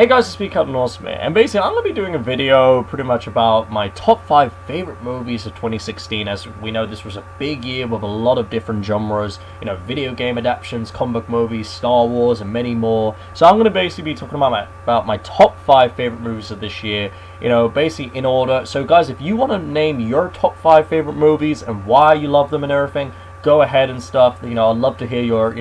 Hey guys, it's me, Captain Awesome, and basically I'm going to be doing a video pretty much about my top 5 favorite movies of 2016. As we know, this was a big year with a lot of different genres, video game adaptations, comic book movies, Star Wars, and many more. So I'm going to basically be talking about my top 5 favorite movies of this year, basically in order. So guys, if you want to name your top 5 favorite movies and why you love them and everything, go ahead and stuff. I'd love to hear your,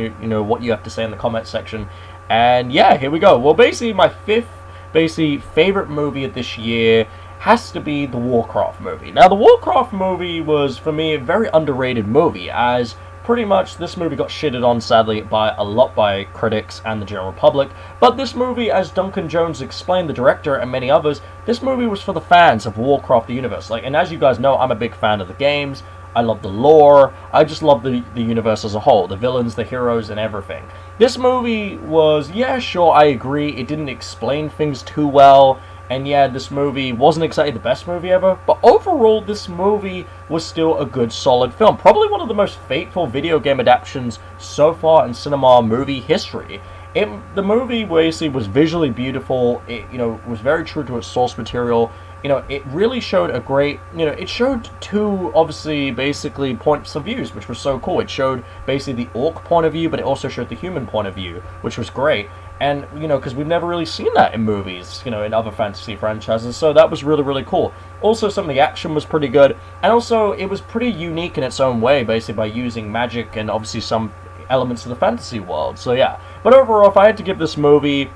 what you have to say in the comment section. And yeah, here we go. Well, basically, my fifth, favorite movie of this year has to be the Warcraft movie. Now, the Warcraft movie was, for me, a very underrated movie, as pretty much this movie got shitted on, sadly, by critics and the general public. But this movie, as Duncan Jones explained, the director, and many others, this movie was for the fans of Warcraft the universe. And as you guys know, I'm a big fan of the games. I love the lore. I just love the universe as a whole. The villains, the heroes, and everything. This movie was, yeah, sure, I agree. It didn't explain things too well. And yeah, this movie wasn't exactly the best movie ever. But overall, this movie was still a good, solid film. Probably one of the most faithful video game adaptations so far in cinema movie history. The movie basically was visually beautiful. It, was very true to its source material. It really showed a great, it showed two, obviously, basically, points of views, which was so cool. It showed, basically, the orc point of view, but it also showed the human point of view, which was great. And, because we've never really seen that in movies, in other fantasy franchises, so that was really, really cool. Also, some of the action was pretty good, and also, it was pretty unique in its own way, basically, by using magic and, obviously, some elements of the fantasy world, so yeah. But overall, if I had to give this movie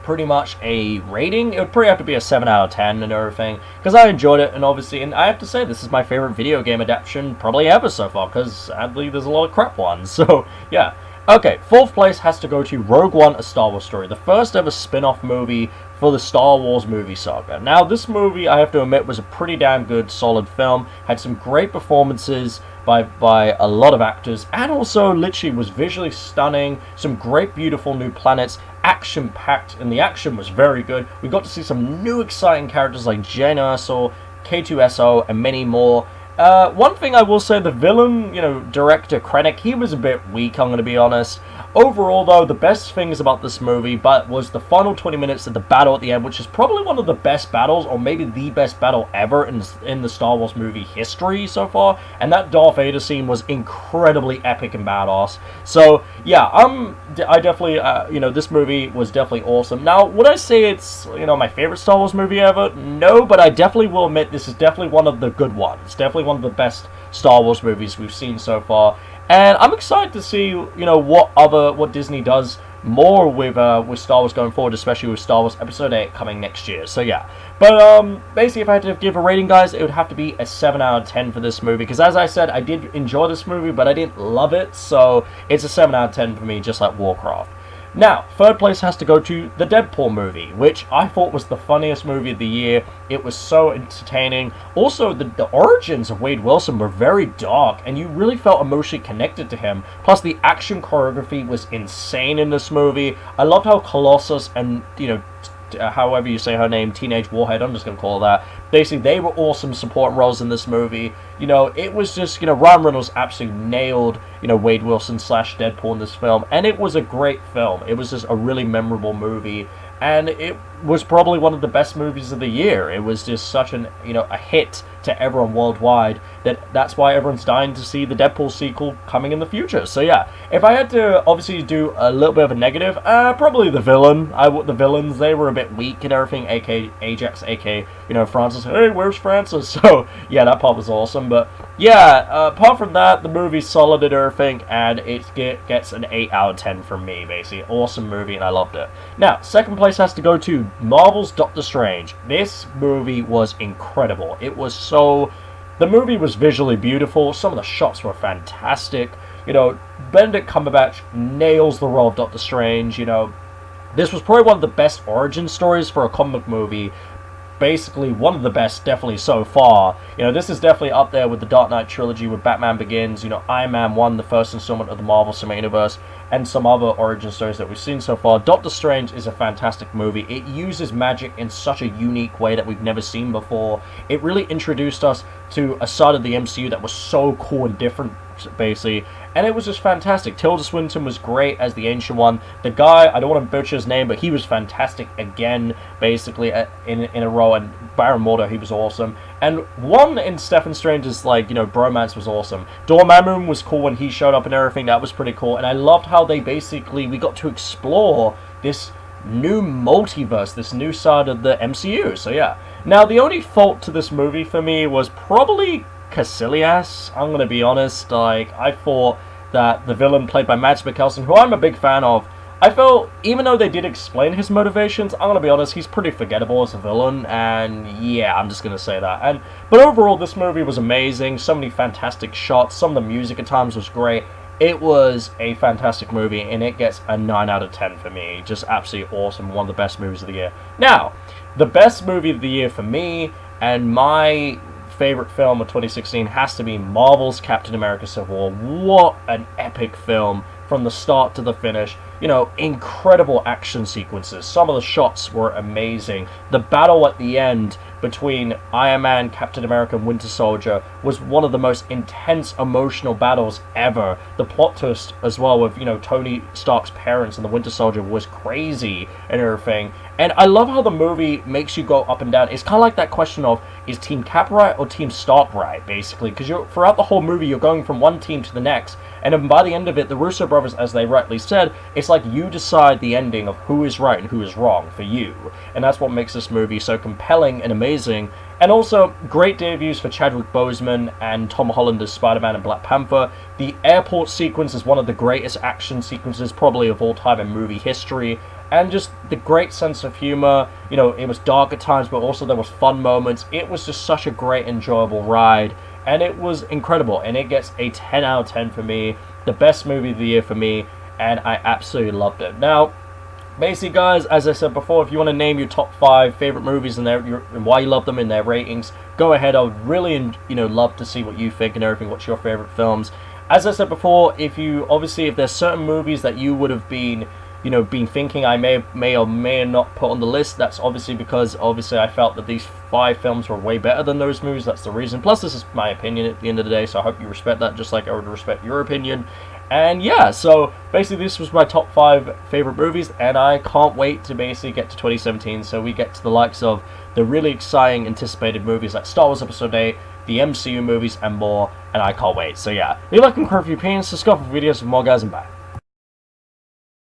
pretty much a rating, it would probably have to be a 7 out of 10 and everything, because I enjoyed it, and obviously, and I have to say, this is my favorite video game adaptation probably ever so far, because sadly there's a lot of crap ones, so yeah. Okay, fourth place has to go to Rogue One: A Star Wars Story, the first ever spin-off movie for the Star Wars movie saga. Now, this movie, I have to admit, was a pretty damn good, solid film, had some great performances by a lot of actors, and also literally was visually stunning, some great beautiful new planets, action-packed, and the action was very good. We got to see some new exciting characters like Jyn Erso, K2SO, and many more. One thing I will say, the villain, director Krennic, he was a bit weak, I'm going to be honest. Overall, though, the best things about this movie was the final 20 minutes of the battle at the end, which is probably one of the best battles, or maybe the best battle ever in the Star Wars movie history so far. And that Darth Vader scene was incredibly epic and badass. So, yeah, I definitely, this movie was definitely awesome. Now, would I say it's, my favorite Star Wars movie ever? No, but I definitely will admit this is definitely one of the good ones. Definitely one of the best Star Wars movies we've seen so far, and I'm excited to see what Disney does more with Star Wars going forward, especially with Star Wars Episode 8 coming next year. So yeah, but basically, if I had to give a rating, guys, it would have to be a 7 out of 10 for this movie, because as I said, I did enjoy this movie, but I didn't love it, so it's a 7 out of 10 for me, just like Warcraft. Now, third place has to go to the Deadpool movie, which I thought was the funniest movie of the year. It was so entertaining. Also, the origins of Wade Wilson were very dark, and you really felt emotionally connected to him. Plus, the action choreography was insane in this movie. I loved how Colossus and, however you say her name, Teenage Warhead, I'm just going to call her that. Basically, they were awesome supporting roles in this movie. It was just, Ryan Reynolds absolutely nailed, Wade Wilson / Deadpool in this film. And it was a great film. It was just a really memorable movie. And it was probably one of the best movies of the year. It was just such a hit to everyone worldwide that's why everyone's dying to see the Deadpool sequel coming in the future. So yeah, if I had to obviously do a little bit of a negative, probably the villain. The villains, they were a bit weak and everything, aka Ajax, aka, Francis. Hey, where's Francis? So yeah, that part was awesome. But yeah, apart from that, the movie's solid and everything, and it gets an 8 out of 10 from me, basically. Awesome movie, and I loved it. Now, second place has to go to Marvel's Doctor Strange. This movie was incredible. The movie was visually beautiful. Some of the shots were fantastic. Benedict Cumberbatch nails the role of Doctor Strange. This was probably one of the best origin stories for a comic movie. Basically, one of the best, definitely so far. This is definitely up there with the Dark Knight trilogy, with Batman Begins, Iron Man 1, the first installment of the Marvel Cinematic Universe, and some other origin stories that we've seen so far. Doctor Strange is a fantastic movie. It uses magic in such a unique way that we've never seen before. It really introduced us to a side of the MCU that was so cool and different basically, and it was just fantastic. Tilda Swinton was great as the Ancient One. The guy, I don't want to butcher his name, but he was fantastic again, basically, in a row, and Baron Mordo, he was awesome. And one in Stephen Strange's, like, you know, bromance was awesome. Dormammu was cool when he showed up and everything, that was pretty cool, and I loved how they basically, we got to explore this new multiverse, this new side of the MCU, so yeah. Now, the only fault to this movie for me was probably Casillas. I'm gonna be honest, like, I thought that the villain played by Mads Mikkelsen, who I'm a big fan of, I felt, even though they did explain his motivations, I'm gonna be honest, he's pretty forgettable as a villain, and yeah, I'm just gonna say that. But overall, this movie was amazing, so many fantastic shots, some of the music at times was great. It was a fantastic movie, and it gets a 9 out of 10 for me. Just absolutely awesome, one of the best movies of the year. Now, the best movie of the year for me, and my favorite film of 2016 has to be Marvel's Captain America Civil War. What an epic film from the start to the finish. You know, incredible action sequences. Some of the shots were amazing. The battle at the end between Iron Man, Captain America, and Winter Soldier was one of the most intense emotional battles ever. The plot twist as well with, you know, Tony Stark's parents and the Winter Soldier was crazy and everything. And I love how the movie makes you go up and down. It's kind of like that question of, is Team Cap right or Team Stark right, basically? Because throughout the whole movie, you're going from one team to the next. And then by the end of it, the Russo brothers, as they rightly said, it's like you decide the ending of who is right and who is wrong for you. And that's what makes this movie so compelling and amazing. And also, great debuts for Chadwick Boseman and Tom Holland as Spider-Man and Black Panther. The airport sequence is one of the greatest action sequences probably of all time in movie history. And just the great sense of humor. You know, it was dark at times, but also there was fun moments. It was just such a great, enjoyable ride. And it was incredible. And it gets a 10 out of 10 for me. The best movie of the year for me. And I absolutely loved it. Now, basically, guys, as I said before, if you want to name your top 5 favorite movies and why you love them in their ratings, go ahead. I would really, love to see what you think and everything. What's your favorite films? As I said before, if there's certain movies that you would have been thinking I may or may not put on the list, that's obviously because I felt that these 5 films were way better than those movies. That's the reason. Plus, this is my opinion at the end of the day, so I hope you respect that, just like I would respect your opinion. And yeah, so basically this was my top 5 favorite movies, and I can't wait to basically get to 2017, so we get to the likes of the really exciting, anticipated movies like Star Wars Episode 8, the MCU movies, and more, and I can't wait. So yeah, leave a like and comment for your opinions, subscribe for videos for more, guys, and bye.